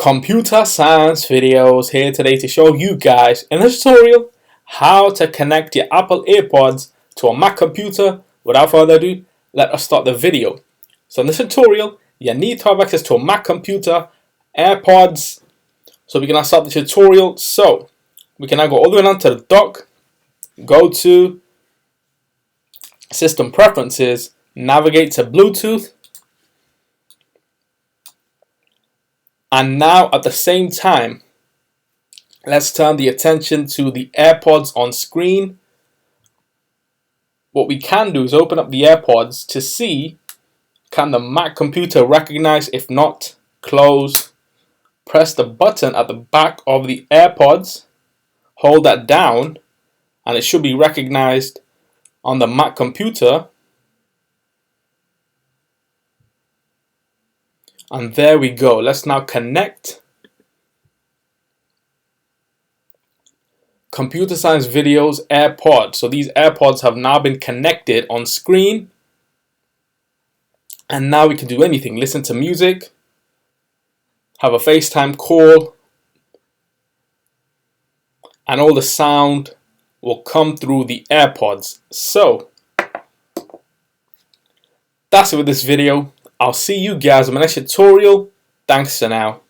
Computer science videos here today to show you guys in this tutorial how to connect your Apple AirPods to a Mac computer. Without further ado, let us start the video. So in this tutorial, you need to have access to a Mac computer, AirPods. So we can now start the tutorial. So we can now go all the way down to the dock, go to System Preferences, navigate to Bluetooth. And now at the same time, let's turn the attention to the AirPods on screen. What we can do is open up the AirPods to see, can the Mac computer recognize? If not, close. Press the button at the back of the AirPods, hold that down, and it should be recognized on the Mac computer. And there we go. Let's now connect Computer Science Videos AirPods. So these AirPods have now been connected on screen. And now we can do anything. Listen to music, have a FaceTime call, and all the sound will come through the AirPods. So that's it with this video. I'll see you guys in my next tutorial. Thanks for now.